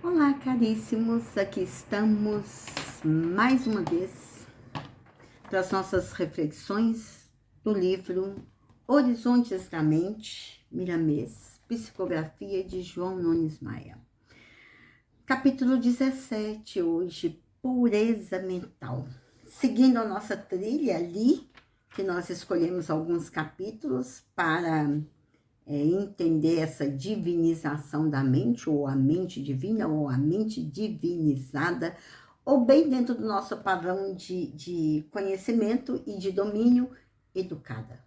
Olá, caríssimos, aqui estamos mais uma vez para as nossas reflexões do livro Horizontes da Mente, Miramês, Psicografia de João Nunes Maia. Capítulo 17, hoje, Pureza Mental. Seguindo a nossa trilha ali, que nós escolhemos alguns capítulos para entender essa divinização da mente, ou a mente divina, ou a mente divinizada, ou bem dentro do nosso padrão de conhecimento e de domínio, educada.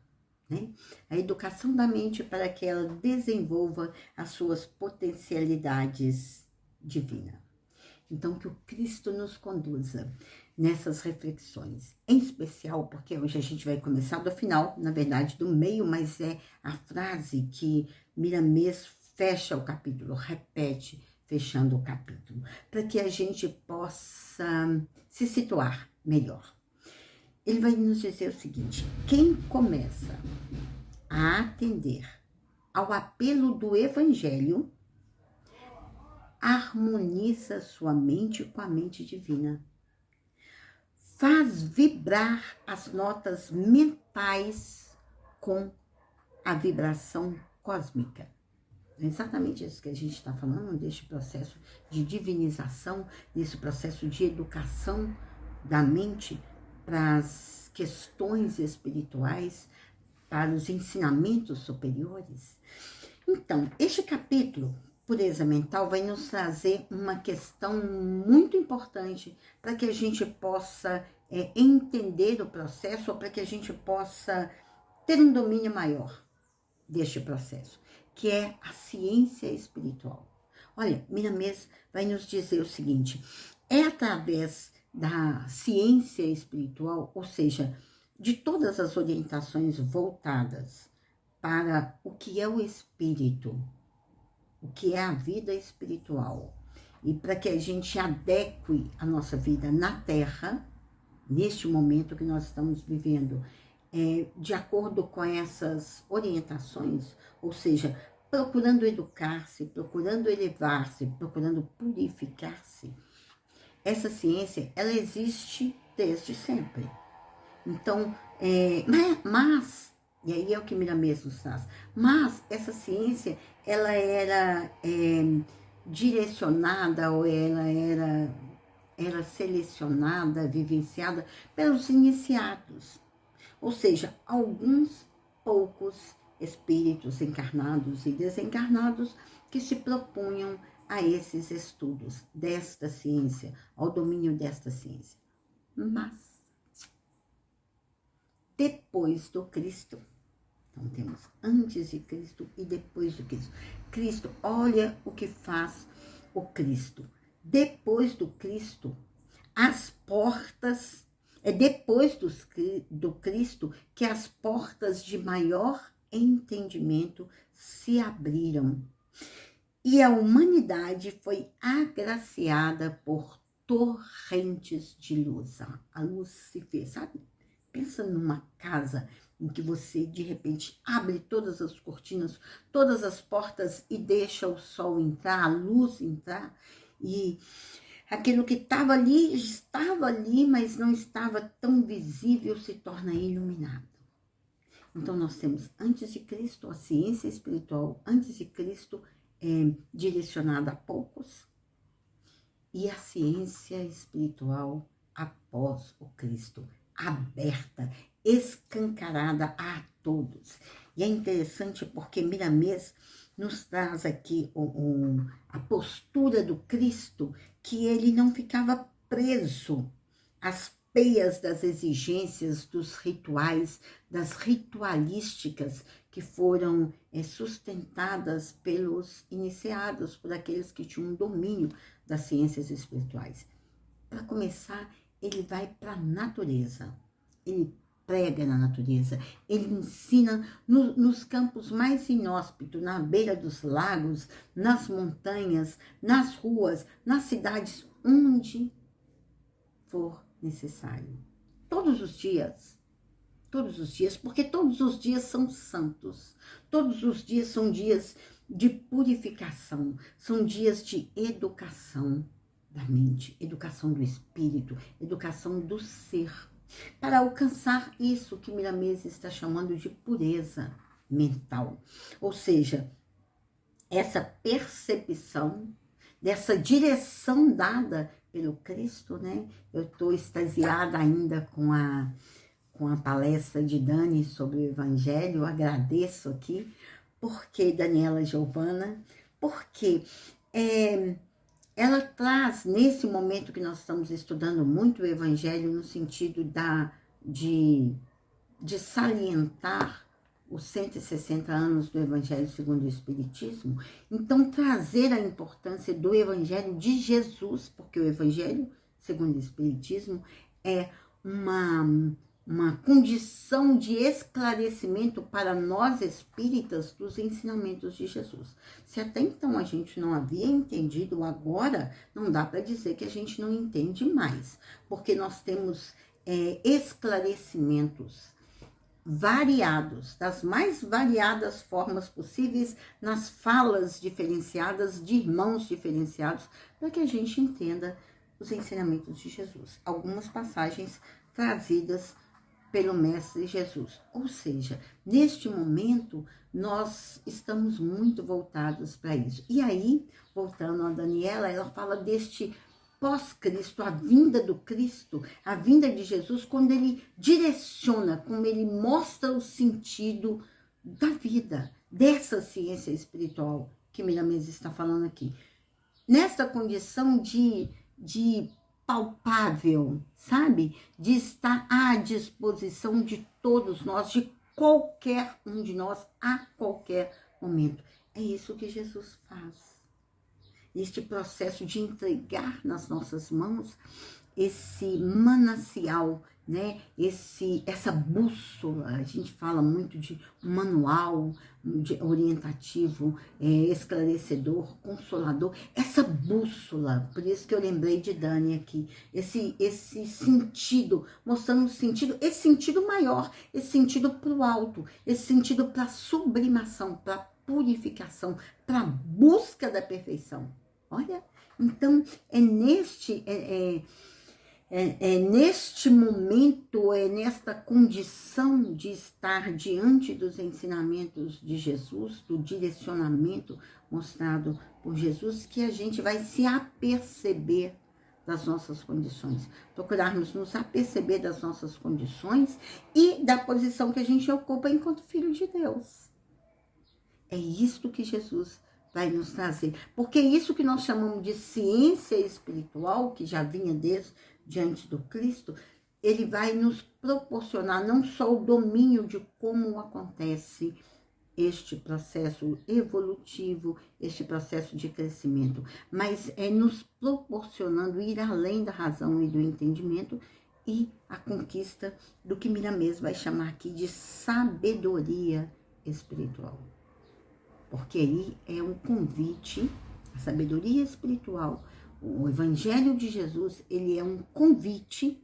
Né? A educação da mente para que ela desenvolva as suas potencialidades divinas. Então, que o Cristo nos conduza nessas reflexões, em especial porque hoje a gente vai começar do final, na verdade do meio, mas é a frase que Miramês fecha o capítulo, repete, fechando o capítulo, para que a gente possa se situar melhor. Ele vai nos dizer o seguinte: quem começa a atender ao apelo do Evangelho, harmoniza sua mente com a mente divina. Faz vibrar as notas mentais com a vibração cósmica. É exatamente isso que a gente está falando, deste processo de divinização, desse processo de educação da mente para as questões espirituais, para os ensinamentos superiores. Então, este capítulo, Pureza Mental, vai nos trazer uma questão muito importante para que a gente possa entender o processo, ou para que a gente possa ter um domínio maior deste processo, que é a ciência espiritual. Olha, Miramês vai nos dizer o seguinte: é através da ciência espiritual, ou seja, de todas as orientações voltadas para o que é o espírito, o que é a vida espiritual, e para que a gente adeque a nossa vida na Terra, neste momento que nós estamos vivendo, de acordo com essas orientações, ou seja, procurando educar-se, procurando elevar-se, procurando purificar-se. Essa ciência, ela existe desde sempre. Então, mas, e aí é o que Miramês nos traz, mas essa ciência, ela era direcionada, ou ela era selecionada, vivenciada pelos iniciados, ou seja, alguns poucos espíritos encarnados e desencarnados que se propunham a esses estudos desta ciência, ao domínio desta ciência. Mas, depois do Cristo, então temos antes de Cristo e depois do Cristo. Cristo, olha o que faz o Cristo. Depois do Cristo, as portas, é depois do Cristo que as portas de maior entendimento se abriram. E a humanidade foi agraciada por torrentes de luz. A luz se fez, sabe? Pensa numa casa em que você, de repente, abre todas as cortinas, todas as portas e deixa o sol entrar, a luz entrar, e aquilo que estava ali, mas não estava tão visível, se torna iluminado. Então, nós temos antes de Cristo a ciência espiritual, antes de Cristo direcionada a poucos, e a ciência espiritual após o Cristo, aberta, escancarada a todos. E é interessante porque Miramês nos traz aqui a postura do Cristo, que ele não ficava preso às peias das exigências dos rituais, das ritualísticas que foram sustentadas pelos iniciados, por aqueles que tinham um domínio das ciências espirituais. Para começar, ele vai para a natureza, ele prega na natureza, ele ensina nos campos mais inóspitos, na beira dos lagos, nas montanhas, nas ruas, nas cidades, onde for necessário. Todos os dias, Todos os dias, porque todos os dias são santos. Todos os dias são dias de purificação, são dias de educação da mente, educação do espírito, educação do ser, para alcançar isso que Miramês está chamando de pureza mental. Ou seja, essa percepção dessa direção dada pelo Cristo, né? Eu estou extasiada ainda com a palestra de Dani sobre o Evangelho, eu agradeço aqui, porque Daniela Giovana, porque ela traz, nesse momento que nós estamos estudando muito o Evangelho, no sentido de salientar os 160 anos do Evangelho segundo o Espiritismo, então trazer a importância do Evangelho de Jesus, porque o Evangelho segundo o Espiritismo é uma condição de esclarecimento para nós espíritas dos ensinamentos de Jesus. Se até então a gente não havia entendido, agora não dá para dizer que a gente não entende mais, porque nós temos esclarecimentos variados, das mais variadas formas possíveis, nas falas diferenciadas, de irmãos diferenciados, para que a gente entenda os ensinamentos de Jesus. Algumas passagens trazidas pelo Mestre Jesus. Ou seja, neste momento, nós estamos muito voltados para isso. E aí, voltando a Daniela, ela fala deste pós-Cristo, a vinda do Cristo, a vinda de Jesus, quando ele direciona, como ele mostra o sentido da vida, dessa ciência espiritual que Miramês está falando aqui. Nessa condição de palpável, sabe? De estar à disposição de todos nós, de qualquer um de nós, a qualquer momento. É isso que Jesus faz. Este processo de entregar nas nossas mãos esse manancial, né? Essa bússola, a gente fala muito de manual orientativo, esclarecedor, consolador, essa bússola, por isso que eu lembrei de Dani aqui, esse sentido, mostrando o sentido, esse sentido maior, esse sentido para o alto, esse sentido para a sublimação, para a purificação, para a busca da perfeição. Olha, então é neste momento, é nesta condição de estar diante dos ensinamentos de Jesus, do direcionamento mostrado por Jesus, que a gente vai se aperceber das nossas condições, procurarmos nos aperceber das nossas condições e da posição que a gente ocupa enquanto filho de Deus. É isto que Jesus vai nos trazer, porque isso que nós chamamos de ciência espiritual, que já vinha diante do Cristo, ele vai nos proporcionar não só o domínio de como acontece este processo evolutivo, este processo de crescimento, mas é nos proporcionando ir além da razão e do entendimento e a conquista do que Miramês vai chamar aqui de sabedoria espiritual. Porque aí é um convite, a sabedoria espiritual, o Evangelho de Jesus, ele é um convite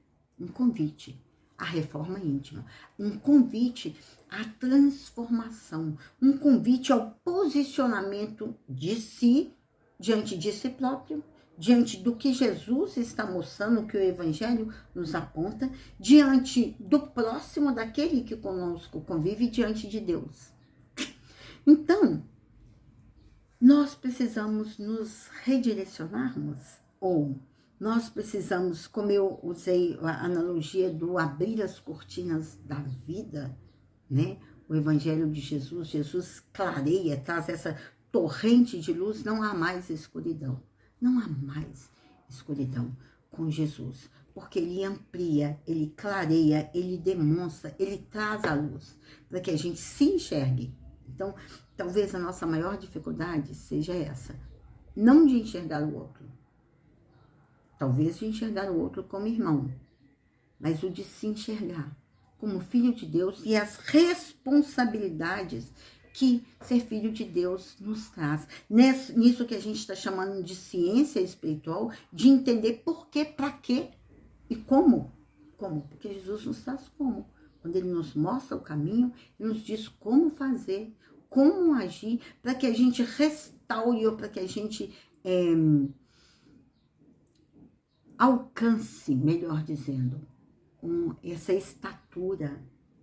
à reforma íntima, um convite à transformação, um convite ao posicionamento de si, diante de si próprio, diante do que Jesus está mostrando, que o Evangelho nos aponta, diante do próximo, daquele que conosco convive, diante de Deus. Então, nós precisamos nos redirecionarmos, ou nós precisamos, como eu usei a analogia do abrir as cortinas da vida, né? O Evangelho de Jesus, Jesus clareia, traz essa torrente de luz, não há mais escuridão. Não há mais escuridão com Jesus, porque ele amplia, ele clareia, ele demonstra, ele traz a luz, para que a gente se enxergue. Então, talvez a nossa maior dificuldade seja essa, não de enxergar o outro, talvez de enxergar o outro como irmão, mas o de se enxergar como filho de Deus e as responsabilidades que ser filho de Deus nos traz. Nisso que a gente está chamando de ciência espiritual, de entender por quê, para quê e como. Como? Porque Jesus nos traz como. quando ele nos mostra o caminho, ele nos diz como fazer, como agir, para que a gente restaure, ou para que a gente alcance, melhor dizendo, essa estatura,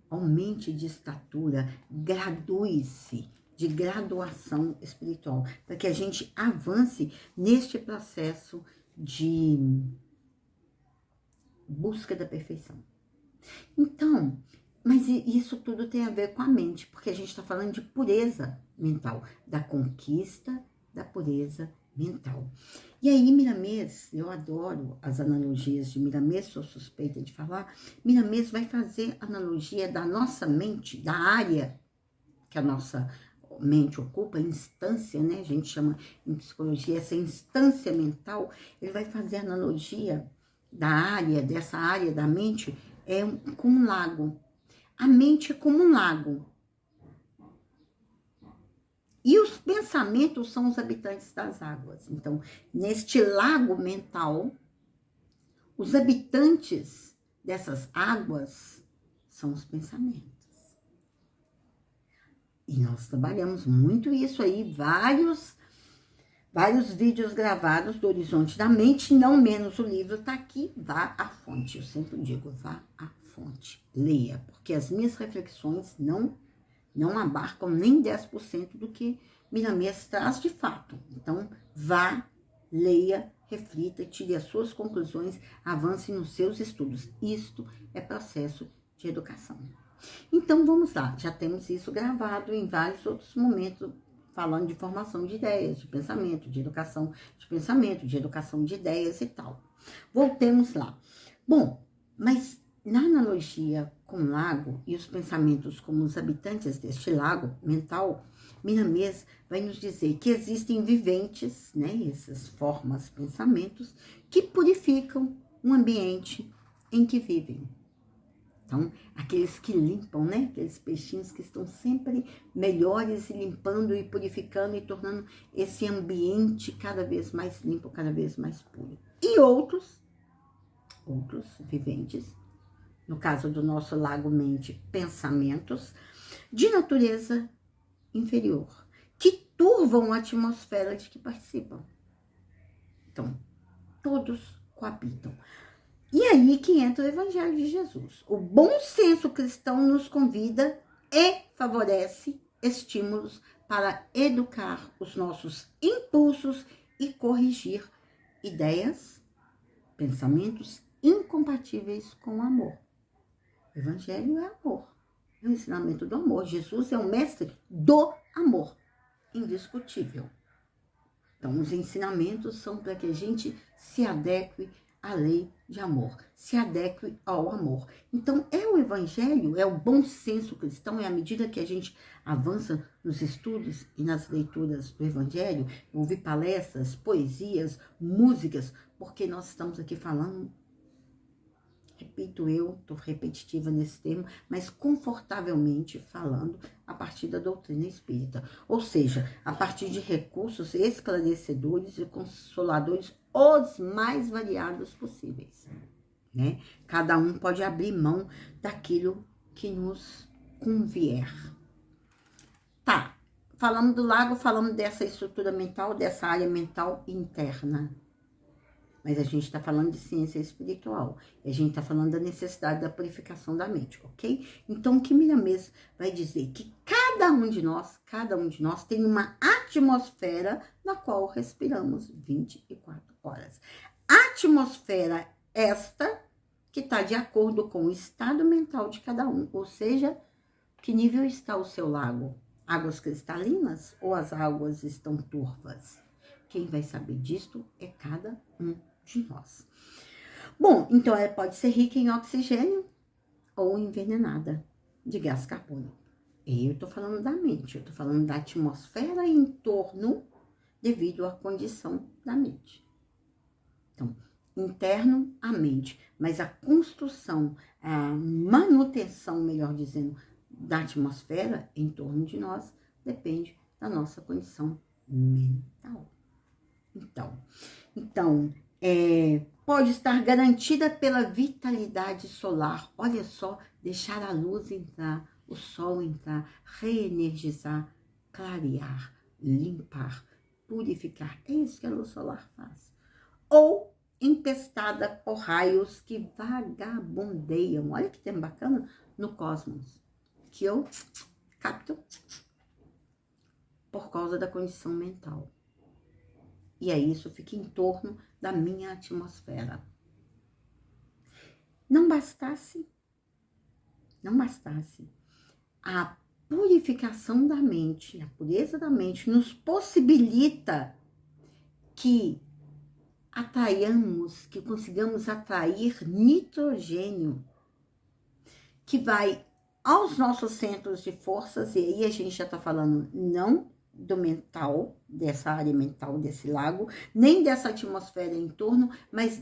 aumente de estatura, gradue-se de graduação espiritual, para que a gente avance neste processo de busca da perfeição. Então, mas isso tudo tem a ver com a mente, porque a gente está falando de pureza mental, da conquista da pureza mental. E aí, Miramês, eu adoro as analogias de Miramês, sou suspeita de falar. Miramês vai fazer analogia da nossa mente, da área que a nossa mente ocupa, a instância, né? A gente chama em psicologia essa instância mental. Ele vai fazer analogia da área, dessa área da mente, com um lago. A mente é como um lago. E os pensamentos são os habitantes das águas. Então, neste lago mental, os habitantes dessas águas são os pensamentos. E nós trabalhamos muito isso aí, vários vídeos gravados do Horizonte da Mente, não menos o livro está aqui, vá à fonte. Eu sempre digo, vá à fonte, leia, porque as minhas reflexões não abarcam nem 10% do que Miramês traz de fato. Então, vá, leia, reflita, tire as suas conclusões, avance nos seus estudos. Isto é processo de educação. Então, vamos lá, já temos isso gravado em vários outros momentos, falando de formação de ideias, de pensamento, de educação de pensamento, de educação de ideias e tal. Voltemos lá. Bom, mas na analogia com o lago e os pensamentos como os habitantes deste lago mental, Miramês vai nos dizer que existem viventes, né, essas formas, pensamentos, que purificam o ambiente em que vivem. Então, aqueles que limpam, né? Aqueles peixinhos que estão sempre melhores e limpando e purificando e tornando esse ambiente cada vez mais limpo, cada vez mais puro. E outros viventes, no caso do nosso lago mente, pensamentos, de natureza inferior, que turvam a atmosfera de que participam. Então, todos coabitam. E aí que entra o Evangelho de Jesus. O bom senso cristão nos convida e favorece estímulos para educar os nossos impulsos e corrigir ideias, pensamentos incompatíveis com o amor. O Evangelho é amor, é o ensinamento do amor. Jesus é o mestre do amor, indiscutível. Então, os ensinamentos são para que a gente se adeque à lei de amor, se adeque ao amor. Então, é o Evangelho, é o bom senso cristão, é à medida que a gente avança nos estudos e nas leituras do Evangelho, ouvir palestras, poesias, músicas, porque nós estamos aqui falando, repito eu, estou repetitiva nesse termo, mas confortavelmente falando a partir da doutrina espírita. Ou seja, a partir de recursos esclarecedores e consoladores os mais variados possíveis. Né? Cada um pode abrir mão daquilo que nos convier. Tá, falando do lago, falamos dessa estrutura mental, dessa área mental interna. Mas a gente está falando de ciência espiritual. E a gente está falando da necessidade da purificação da mente, ok? Então, o que Miramês vai dizer? Que cada um de nós tem uma atmosfera na qual respiramos 24 horas. Atmosfera esta que está de acordo com o estado mental de cada um. Ou seja, que nível está o seu lago? Águas cristalinas ou as águas estão turvas? Quem vai saber disto é cada um de nós. Bom, então ela pode ser rica em oxigênio ou envenenada de gás carbônico. E eu tô falando da mente, eu tô falando da atmosfera em torno devido à condição da mente. Então, interno a mente, mas a construção, a manutenção, melhor dizendo, da atmosfera em torno de nós depende da nossa condição mental. Então, pode estar garantida pela vitalidade solar. Olha só, deixar a luz entrar, o sol entrar, reenergizar, clarear, limpar, purificar. É isso que a luz solar faz. Ou empestada por raios que vagabundeiam. Olha que tema bacana no cosmos, que eu capto por causa da condição mental. E aí isso fica em torno da minha atmosfera. Não bastasse a purificação da mente, a pureza da mente nos possibilita que atraiamos, que consigamos atrair nitrogênio, que vai aos nossos centros de forças, e aí a gente já está falando não do mental, dessa área mental, desse lago, nem dessa atmosfera em torno, mas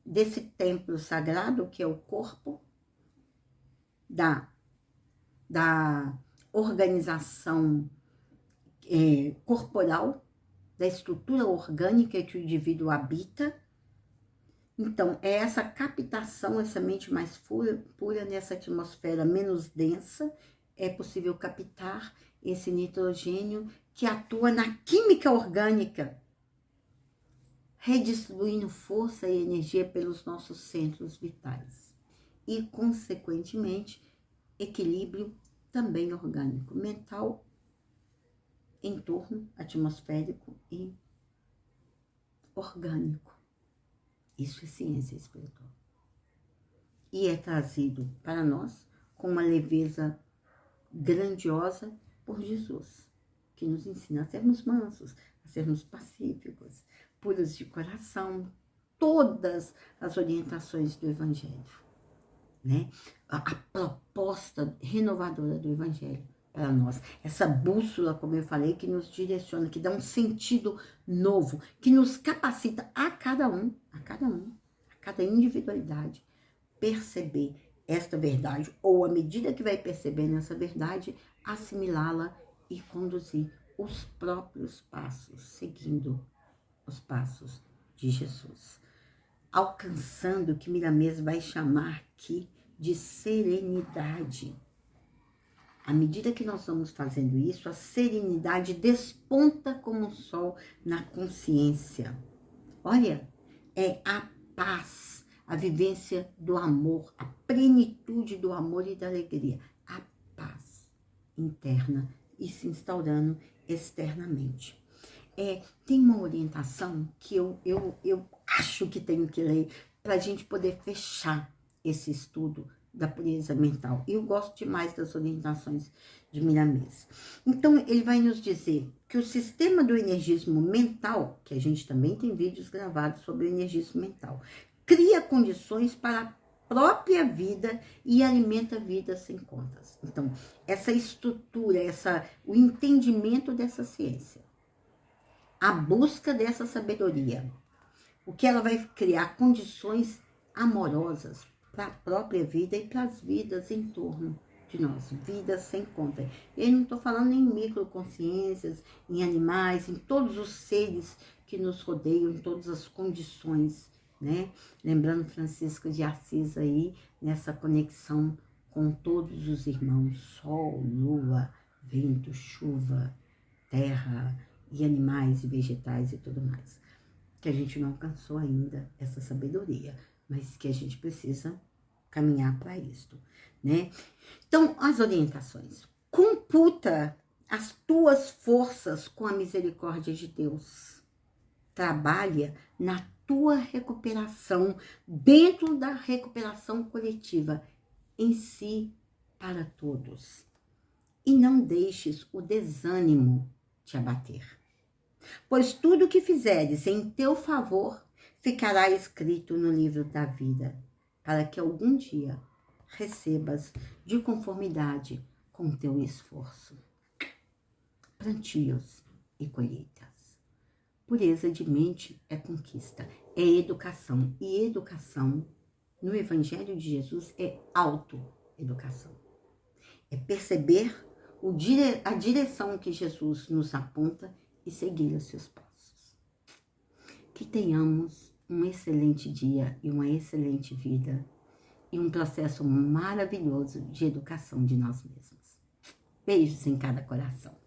desse templo sagrado, que é o corpo, da organização corporal, da estrutura orgânica que o indivíduo habita. Então, é essa captação, essa mente mais pura nessa atmosfera menos densa, é possível captar esse nitrogênio que atua na química orgânica, redistribuindo força e energia pelos nossos centros vitais. E, consequentemente, equilíbrio também orgânico, mental, entorno atmosférico e orgânico. Isso é ciência espiritual. E é trazido para nós com uma leveza grandiosa por Jesus, que nos ensina a sermos mansos, a sermos pacíficos, puros de coração, todas as orientações do Evangelho, né? A proposta renovadora do Evangelho para nós, essa bússola, como eu falei, que nos direciona, que dá um sentido novo, que nos capacita a cada individualidade, perceber esta verdade, ou à medida que vai percebendo essa verdade, assimilá-la e conduzir os próprios passos, seguindo os passos de Jesus, alcançando o que Miramês vai chamar aqui de serenidade. À medida que nós vamos fazendo isso, a serenidade desponta como o sol na consciência. Olha, é a paz, a vivência do amor, a plenitude do amor e da alegria, a paz interna e se instaurando externamente. Tem uma orientação que eu acho que tenho que ler para a gente poder fechar esse estudo da pureza mental. Eu gosto demais das orientações de Miramês. Então, ele vai nos dizer que o sistema do energismo mental, que a gente também tem vídeos gravados sobre o energismo mental, cria condições para a própria vida e alimenta a vida sem contas. Então, essa estrutura, o entendimento dessa ciência, a busca dessa sabedoria, o que ela vai criar condições amorosas para a própria vida e para as vidas em torno de nós, vidas sem conta. Eu não estou falando em microconsciências, em animais, em todos os seres que nos rodeiam, em todas as condições, né? Lembrando Francisco de Assis aí, nessa conexão com todos os irmãos, sol, lua, vento, chuva, terra e animais e vegetais e tudo mais. Que a gente não alcançou ainda essa sabedoria, mas que a gente precisa caminhar para isto, né? Então, as orientações. Computa as tuas forças com a misericórdia de Deus. Trabalha na tua recuperação, dentro da recuperação coletiva, em si, para todos. E não deixes o desânimo te abater. Pois tudo que fizeres em teu favor ficará escrito no livro da vida, para que algum dia recebas de conformidade com teu esforço. Plantios e colheitas. Pureza de mente é conquista, é educação. E educação, no Evangelho de Jesus, é autoeducação. É perceber a direção que Jesus nos aponta e seguir os seus passos. Que tenhamos um excelente dia e uma excelente vida e um processo maravilhoso de educação de nós mesmos. Beijos em cada coração.